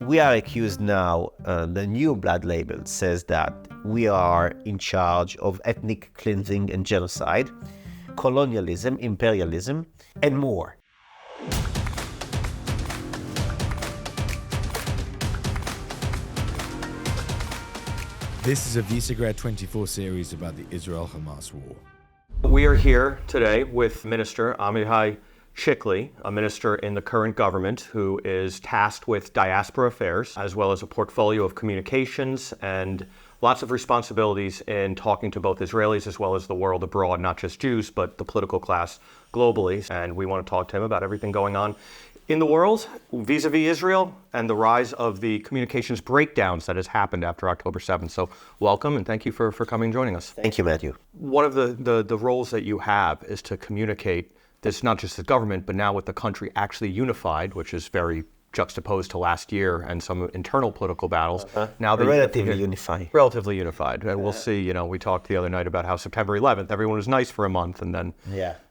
we are accused now, the new blood label says that we are in charge of ethnic cleansing and genocide, colonialism, imperialism, and more. This is a Visegrad 24 series about the Israel-Hamas war. We are here today with Minister Amichai Chikli, a minister in the current government who is tasked with diaspora affairs, as well as a portfolio of communications and lots of responsibilities in talking to both Israelis as well as the world abroad, not just Jews, but the political class globally. And we want to talk to him about everything going on in the world vis-a-vis Israel and the rise of the communications breakdowns that has happened after October 7th. So welcome and thank you for coming and joining us. Thank you, Matthew. One of the roles that you have is to communicate this, not just the government, but now with the country actually unified, which is very juxtaposed to last year and some internal political battles. Now relatively unified. Relatively unified. And we'll see, we talked the other night about how September 11th, everyone was nice for a month and then,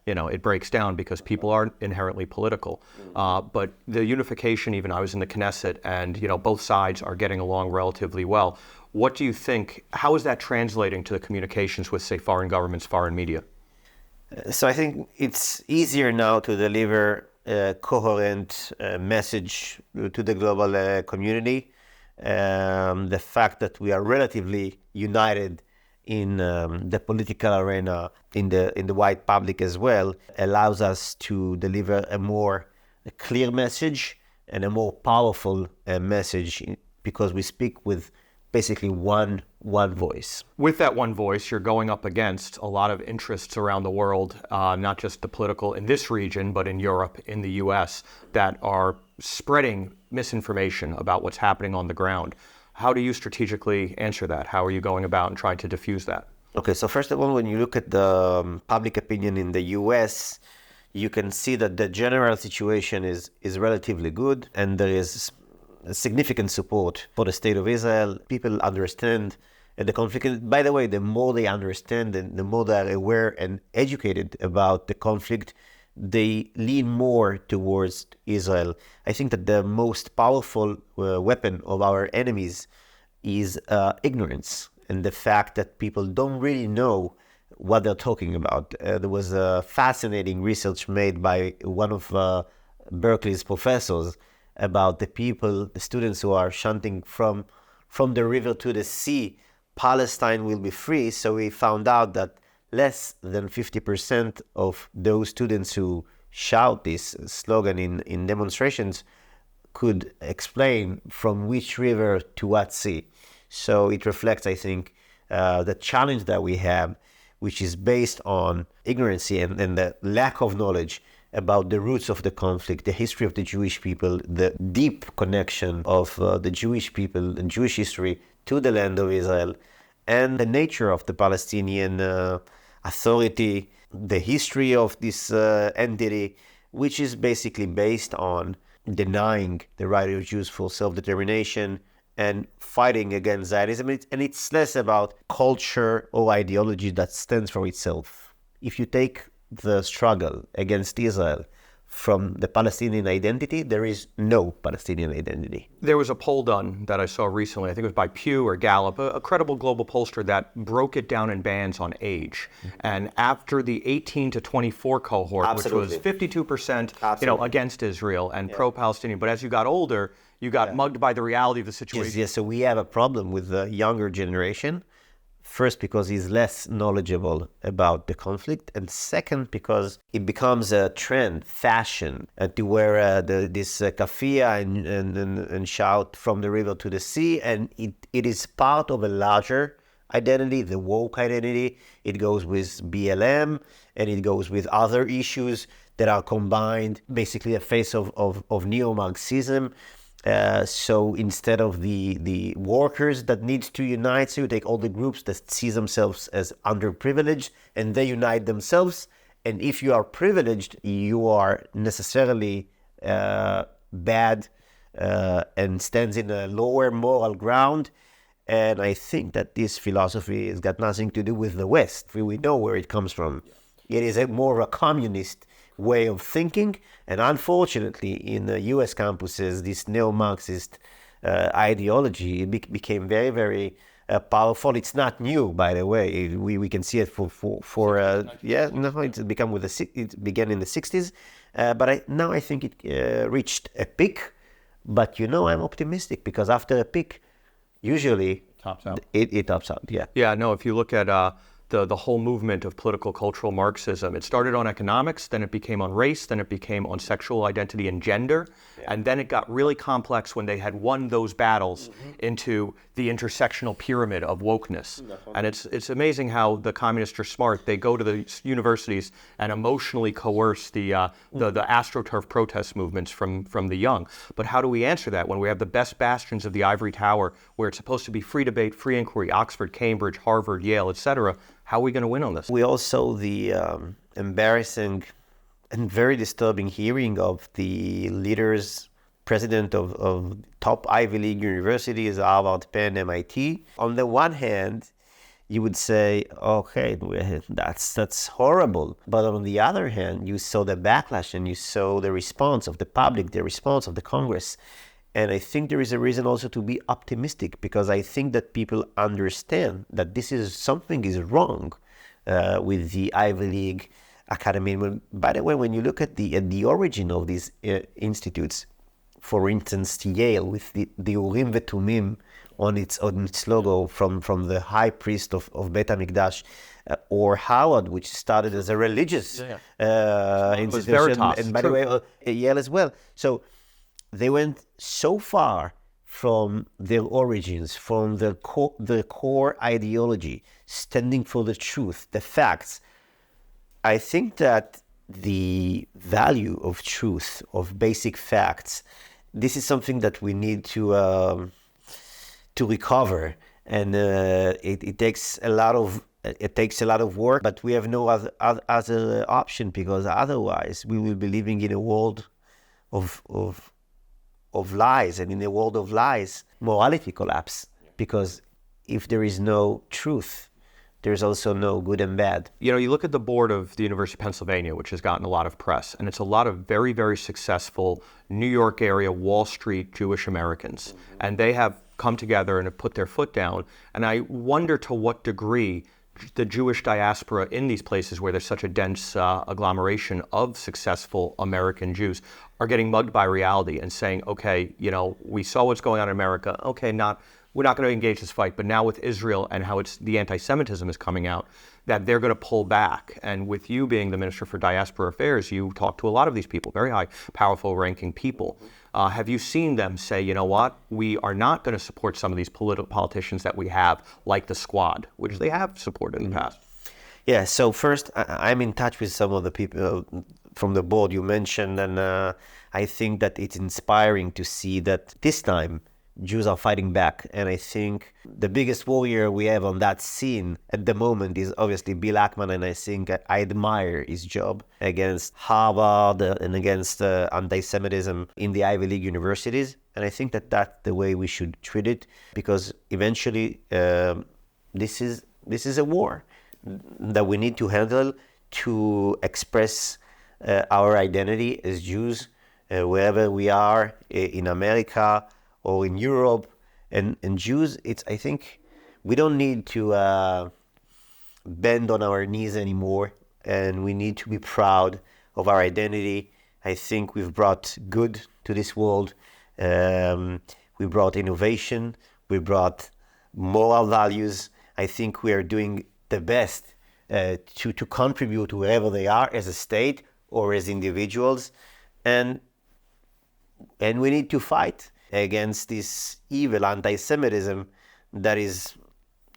it breaks down because people are inherently political. But the unification, even I was in the Knesset and, both sides are getting along relatively well. What do you think, how is that translating to the communications with, say, foreign governments, foreign media? So I think it's easier now to deliver a coherent message to the global community. The fact that we are relatively united in the political arena, in the wide public as well, allows us to deliver a more clear message and a more powerful message because we speak with basically one voice. With that one voice, you're going up against a lot of interests around the world, not just the political in this region, but in Europe, in the US, that are spreading misinformation about what's happening on the ground. How do you strategically answer that? How are you going about and trying to diffuse that? Okay, so first of all, when you look at the public opinion in the US, you can see that the general situation is relatively good, and there is significant support for the state of Israel. People understand the conflict. By the way, the more they understand and the more they are aware and educated about the conflict, they lean more towards Israel. I think that the most powerful weapon of our enemies is ignorance and the fact that people don't really know what they're talking about. There was a fascinating research made by one of Berkeley's professors about the students who are chanting from the river to the sea, Palestine will be free. So we found out that less than 50% of those students who shout this slogan in demonstrations could explain from which river to what sea. So it reflects, I think, the challenge that we have, which is based on ignorance and the lack of knowledge about the roots of the conflict, the history of the Jewish people, the deep connection of the Jewish people and Jewish history to the land of Israel, and the nature of the Palestinian Authority, the history of this entity, which is basically based on denying the right of Jews for self-determination and fighting against Zionism. And it's less about culture or ideology that stands for itself. If you take the struggle against Israel from the Palestinian identity, there is no Palestinian identity. There was a poll done that I saw recently, I think it was by Pew or Gallup, a credible global pollster that broke it down in bands on age. And after the 18 to 24 cohort, which was 52% against Israel and pro-Palestinian, but as you got older, you got mugged by the reality of the situation. Yes, so we have a problem with the younger generation. First, because he's less knowledgeable about the conflict, and second, because it becomes a trend, fashion, to wear this kafia and shout from the river to the sea, and it is part of a larger identity, the woke identity. It goes with BLM, and it goes with other issues that are combined, basically a face of neo-Marxism. So instead of the workers that need to unite, so you take all the groups that see themselves as underprivileged and they unite themselves. And if you are privileged, you are necessarily bad and stands in a lower moral ground. And I think that this philosophy has got nothing to do with the West. We know where it comes from. It is more of a communist way of thinking, and unfortunately in the US campuses, this neo-Marxist ideology, it became very, very powerful. It's not new, by the way. We can see it it began in the 60s, but now I think it reached a peak. But I'm optimistic because after a peak, usually tops out. It tops out. Yeah. Yeah, no, if you look at the whole movement of political cultural Marxism, it started on economics, then it became on race, then it became on sexual identity and gender, and then it got really complex when they had won those battles into the intersectional pyramid of wokeness. And it's amazing how the communists are smart. They go to the universities and emotionally coerce the AstroTurf protest movements from the young. But how do we answer that when we have the best bastions of the ivory tower, where it's supposed to be free debate, free inquiry, Oxford, Cambridge, Harvard, Yale, etc.? How are we going to win on this? We also the embarrassing and very disturbing hearing of the president of top Ivy League universities, Harvard, Penn, MIT. On the one hand, you would say, okay, that's horrible. But on the other hand, you saw the backlash and you saw the response of the public, the response of the Congress. And I think there is a reason also to be optimistic, because I think that people understand that something is wrong with the Ivy League academy. By the way, when you look at the origin of these institutes, for instance, Yale with the Urim Vetumim on its logo from the high priest of Beit HaMikdash, or Howard, which started as a religious institution, and by the way, Yale as well. So they went so far from their origins, from their core ideology, standing for the truth, the facts. I think that the value of truth, of basic facts, this is something that we need to recover, and it takes a lot of work. But we have no other option, because otherwise we will be living in a world of lies, and in a world of lies, morality collapse. Because if there is no truth, there's also no good and bad. You look at the board of the University of Pennsylvania, which has gotten a lot of press, and it's a lot of very, very successful New York area, Wall Street Jewish Americans. And they have come together and have put their foot down. And I wonder to what degree the Jewish diaspora in these places where there's such a dense agglomeration of successful American Jews are getting mugged by reality and saying, okay, we saw what's going on in America. Okay, we're not going to engage this fight. But now with Israel and how the anti-Semitism is coming out, that they're going to pull back. And with you being the Minister for Diaspora Affairs, you talk to a lot of these people, very high, powerful ranking people. Have you seen them say, you know what, we are not going to support some of these politicians that we have, like the Squad, which they have supported in the past? Yeah, so first, I'm in touch with some of the people from the board you mentioned, and I think that it's inspiring to see that this time Jews are fighting back. And I think the biggest warrior we have on that scene at the moment is obviously Bill Ackman, and I think I admire his job against Harvard and against anti-Semitism in the Ivy League universities. And I think that that's the way we should treat it, because eventually this is a war that we need to handle to express our identity as Jews wherever we are in America or in Europe, and Jews, I think we don't need to bend on our knees anymore, and we need to be proud of our identity. I think we've brought good to this world. We brought innovation. We brought moral values. I think we are doing the best to contribute wherever they are as a state or as individuals, and we need to fight against this evil anti-Semitism that is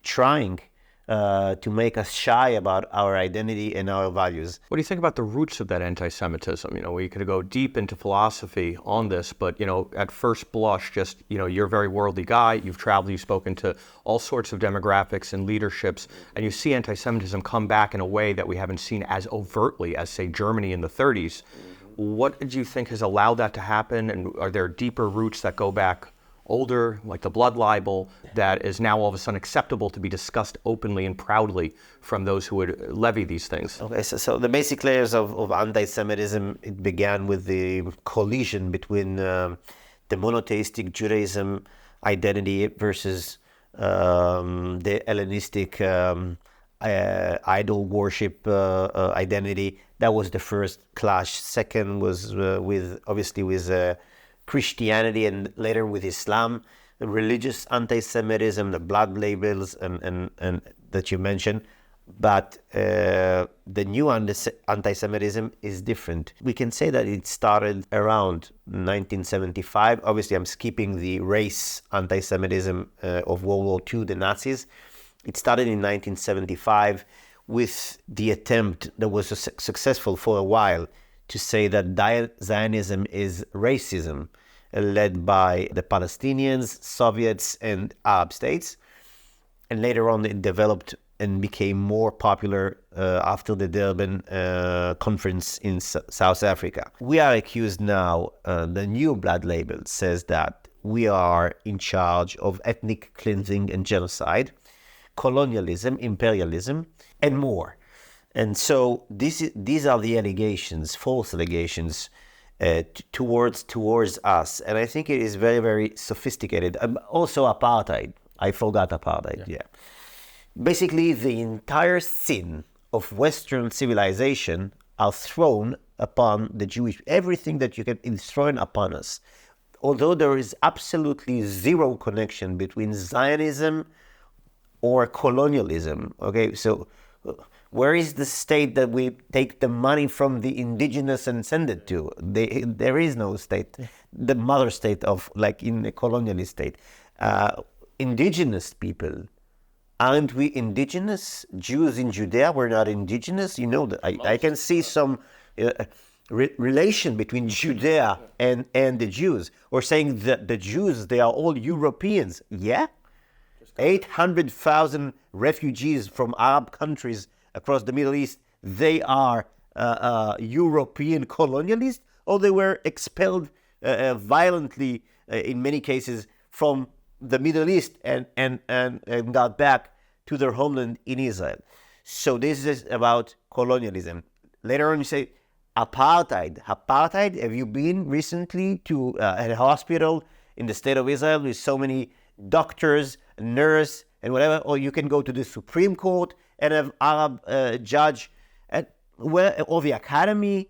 trying to make us shy about our identity and our values. What do you think about the roots of that anti-Semitism? We could go deep into philosophy on this, but at first blush, just you're a very worldly guy. You've traveled, you've spoken to all sorts of demographics and leaderships, and you see anti-Semitism come back in a way that we haven't seen as overtly as, say, Germany in the 30s. What do you think has allowed that to happen? And are there deeper roots that go back older, like the blood libel, that is now all of a sudden acceptable to be discussed openly and proudly from those who would levy these things? Okay, so the basic layers of anti-Semitism, it began with the collision between the monotheistic Judaism identity versus the Hellenistic idol worship identity. That was the first clash. Second was with Christianity, and later with Islam, the religious anti-Semitism, the blood labels, and that you mentioned. But the new anti-Semitism is different. We can say that it started around 1975. Obviously, I'm skipping the race anti-Semitism of World War II, the Nazis. It started in 1975 with the attempt that was successful for a while to say that Zionism is racism, led by the Palestinians, Soviets, and Arab states. And later on, it developed and became more popular after the Durban conference in South Africa. We are accused now, the new blood label says that we are in charge of ethnic cleansing and genocide, colonialism, imperialism, and more. And so these are the allegations, false allegations, towards us. And I think it is very, very sophisticated. Also apartheid. I forgot apartheid, yeah. Basically, the entire sin of Western civilization are thrown upon the Jewish. Everything that you can is thrown upon us. Although there is absolutely zero connection between Zionism or colonialism. Okay, so where is the state that we take the money from the indigenous and send it to? There is no state. The mother state of, like in a colonialist state. Indigenous people. Aren't we indigenous? Jews in Judea were not indigenous. You know that I can see some relation between Judea and the Jews, or saying that the Jews, they are all Europeans. Yeah, 800,000 refugees from Arab countries across the Middle East. They are European colonialists, or they were expelled violently in many cases from the Middle East and got back to their homeland in Israel. So this is about colonialism. Later on you say apartheid. Apartheid, have you been recently to a hospital in the state of Israel with so many doctors, nurses, and whatever? Or you can go to the Supreme Court and have Arab judge, or the academy,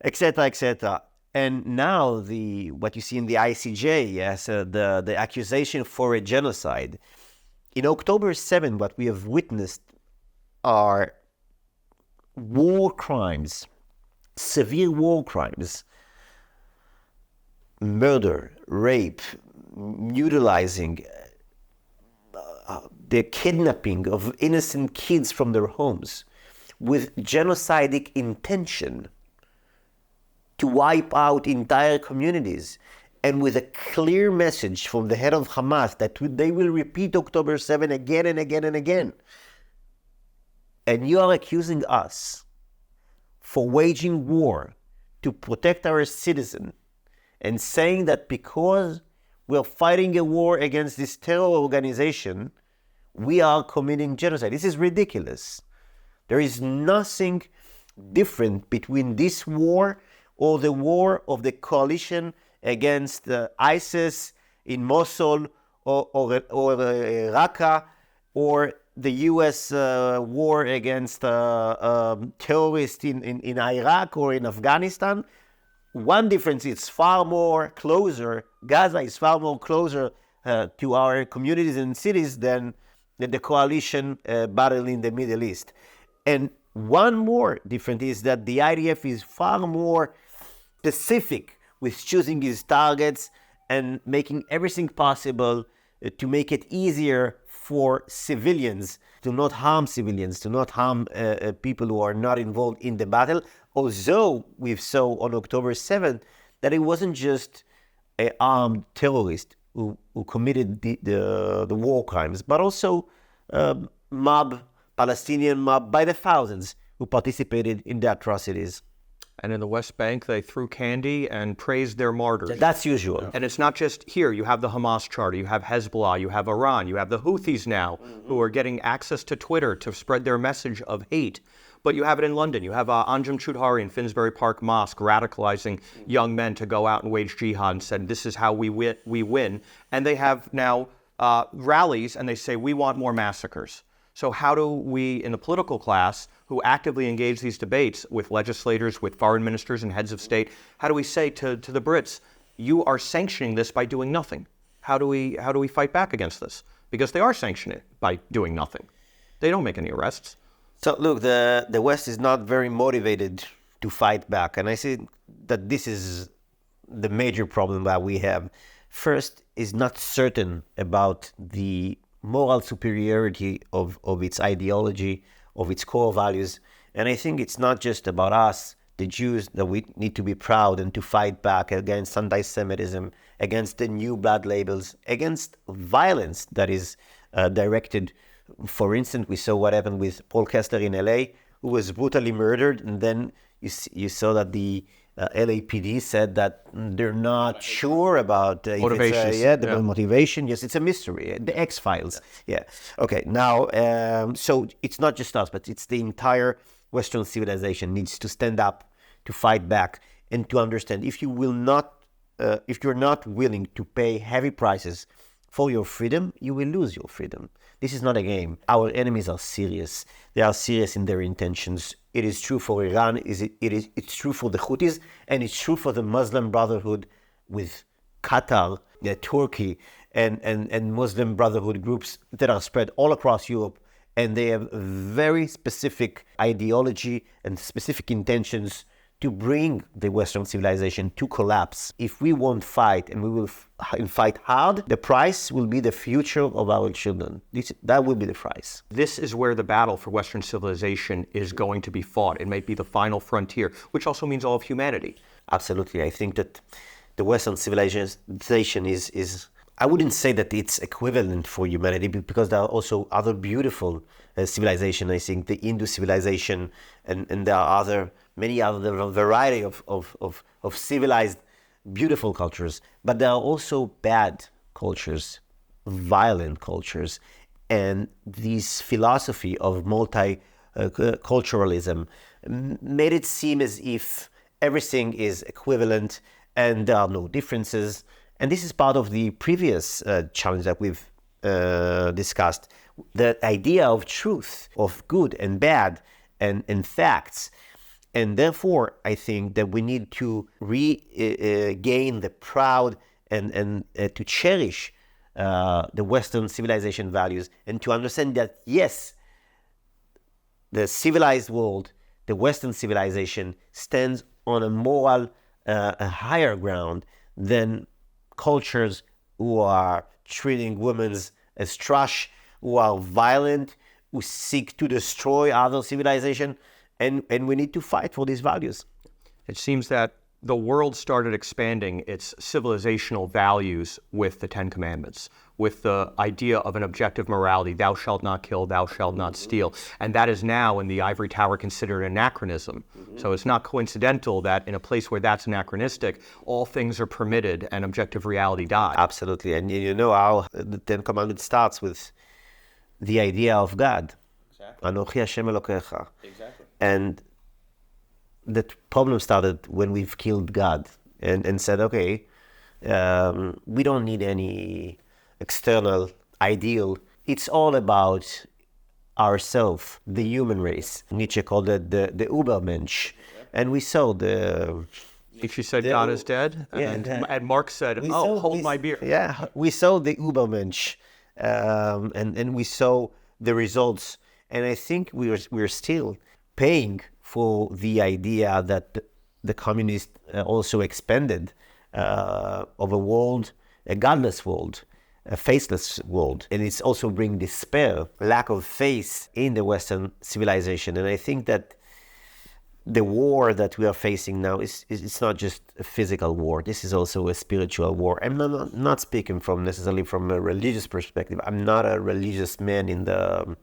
etc., etc. And now what you see in the ICJ, yes, the accusation for a genocide. In October 7, what we have witnessed are war crimes, severe war crimes, murder, rape, mutilizing, the kidnapping of innocent kids from their homes with genocidic intention to wipe out entire communities, and with a clear message from the head of Hamas that they will repeat October 7 again and again and again. And you are accusing us for waging war to protect our citizens, and saying that because we are fighting a war against this terror organization, we are committing genocide. This is ridiculous. There is nothing different between this war or the war of the coalition against ISIS in Mosul or Raqqa, or the U.S. War against terrorists in Iraq or in Afghanistan. One difference is far more closer, Gaza is far more closer to our communities and cities than the coalition battle in the Middle East. And one more difference is that the IDF is far more specific with choosing his targets and making everything possible to make it easier for civilians, to not harm civilians, to not harm people who are not involved in the battle. Although we saw on October 7th that it wasn't just an armed terrorist who committed the war crimes, but also Palestinian mob by the thousands who participated in the atrocities. And in the West Bank, they threw candy and praised their martyrs. That's usual. And it's not just here. You have the Hamas charter, you have Hezbollah, you have Iran, you have the Houthis now, who are getting access to Twitter to spread their message of hate. But you have it in London. You have Anjem Choudhury in Finsbury Park Mosque radicalizing young men to go out and wage jihad and said, this is how we win. And they have now rallies and they say, we want more massacres. So how do we, in the political class, who actively engage these debates with legislators, with foreign ministers and heads of state, how do we say to the Brits, you are sanctioning this by doing nothing? How do we fight back against this? Because they are sanctioning it by doing nothing. They don't make any arrests. So look, the West is not very motivated to fight back. And I see that this is the major problem that we have. First, is not certain about the moral superiority of its ideology, of its core values. And I think it's not just about us, the Jews, that we need to be proud and to fight back against anti-Semitism, against the new blood labels, against violence that is directed. For instance, we saw what happened with Paul Kessler in LA, who was brutally murdered. And then you saw that the LAPD said that they're not sure about motivation. The motivation. Yes, it's a mystery. The X-Files. Yeah. Okay. Now, so it's not just us, but it's the entire Western civilization needs to stand up, to fight back, and to understand if you're not willing to pay heavy prices for your freedom, you will lose your freedom. This is not a game. Our enemies are serious. They are serious in their intentions. It is true for Iran, it's true for the Houthis, and it's true for the Muslim Brotherhood with Qatar, Turkey, and Muslim Brotherhood groups that are spread all across Europe. And they have very specific ideology and specific intentions to bring the Western civilization to collapse. If we won't fight, and we will fight hard, the price will be the future of our children. That will be the price. This is where the battle for Western civilization is going to be fought. It might be the final frontier, which also means all of humanity. Absolutely. I think that the Western civilization is I wouldn't say that it's equivalent for humanity, because there are also other beautiful civilizations. I think the Hindu civilization, and there are many other variety of civilized, beautiful cultures. But there are also bad cultures, violent cultures, and this philosophy of multiculturalism made it seem as if everything is equivalent and there are no differences. And this is part of the previous challenge that we've discussed, the idea of truth, of good and bad, and facts. And therefore, I think that we need to regain the proud and to cherish the Western civilization values, and to understand that, yes, the civilized world, the Western civilization, stands on a moral, a higher ground than cultures who are treating women as trash, who are violent, who seek to destroy other civilization, and we need to fight for these values. It seems that the world started expanding its civilizational values with the Ten Commandments, with the idea of an objective morality, thou shalt not kill, thou shalt not steal. And that is now in the ivory tower considered anachronism. So it's not coincidental that in a place where that's anachronistic, all things are permitted and objective reality dies. Absolutely. And you know how the Ten Commandments starts with the idea of God. Anochi Hashem Elokecha. Exactly. And the problem started when we've killed God and said, okay, we don't need any external ideal. It's all about ourselves, the human race. Nietzsche called it the Übermensch. And we saw Nietzsche said God is dead, and Marx said, hold my beer. Yeah, we saw the Übermensch, and we saw the results. And I think we're still paying for the idea that the communists also expanded of a world, a godless world, a faithless world. And it's also bring despair, lack of faith in the Western civilization. And I think that the war that we are facing now it's not just a physical war. This is also a spiritual war. I'm not speaking necessarily from a religious perspective. I'm not a religious man in the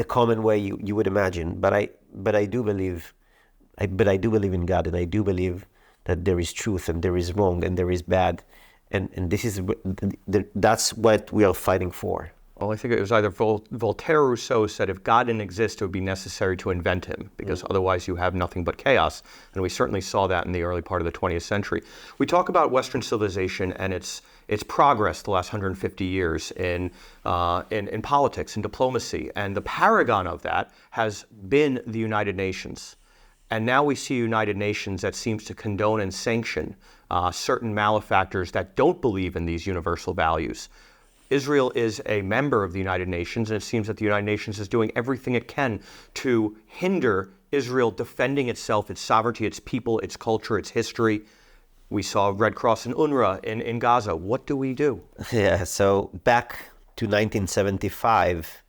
common way you would imagine, but I do believe but I do believe in God, and I do believe that there is truth and there is wrong and there is bad, and this is that's what we are fighting for. Well, I think it was either Voltaire or Rousseau said if God didn't exist, it would be necessary to invent him, because otherwise you have nothing but chaos. And we certainly saw that in the early part of the 20th century. We talk about Western civilization and its progress the last 150 years in politics and diplomacy. And the paragon of that has been the United Nations. And now we see a United Nations that seems to condone and sanction certain malefactors that don't believe in these universal values. Israel is a member of the United Nations, and it seems that the United Nations is doing everything it can to hinder Israel defending itself, its sovereignty, its people, its culture, its history. We saw Red Cross and UNRWA in Gaza. What do we do? Yeah, so back to 1975,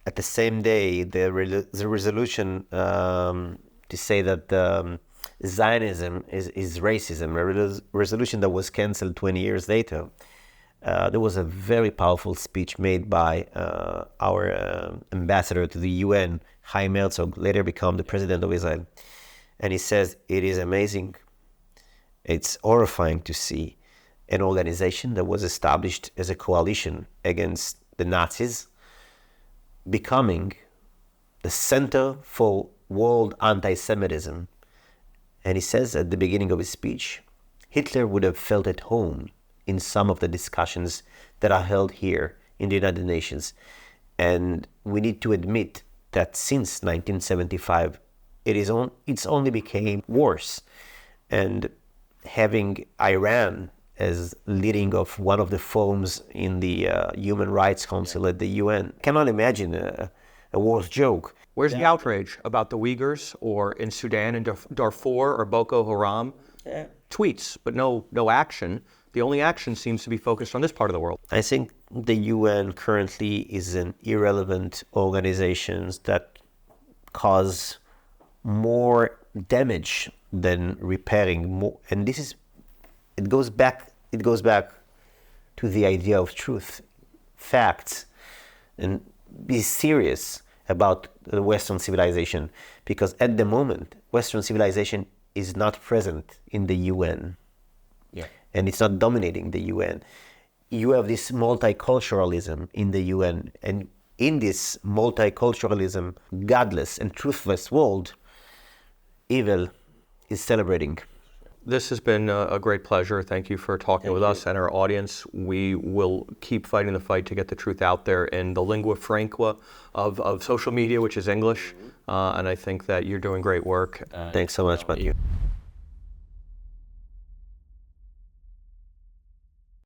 at the same day, the resolution to say that Zionism is racism, a resolution that was canceled 20 years later. There was a very powerful speech made by our ambassador to the UN, Chaim Herzog, later become the president of Israel. And he says, it is amazing, it's horrifying to see an organization that was established as a coalition against the Nazis becoming the center for world anti-Semitism. And he says at the beginning of his speech, Hitler would have felt at home in some of the discussions that are held here in the United Nations. And we need to admit that since 1975, it's only became worse. And having Iran as leading of one of the forums in the Human Rights Council at the UN, cannot imagine a worse joke. Where's the outrage about the Uyghurs or in Sudan and Darfur or Boko Haram? Yeah. Tweets, but no action. The only action seems to be focused on this part of the world. I think the UN currently is an irrelevant organization that cause more damage than repairing more. And it goes back to the idea of truth, facts, and be serious about the Western civilization, because at the moment, Western civilization is not present in the UN. Yeah. And it's not dominating the UN. You have this multiculturalism in the UN, and in this multiculturalism, godless and truthless world, evil is celebrating. This has been a great pleasure. Thank you for talking with us and our audience. We will keep fighting the fight to get the truth out there in the lingua franca of social media, which is English. And I think that you're doing great work. Thanks so much, Mathew.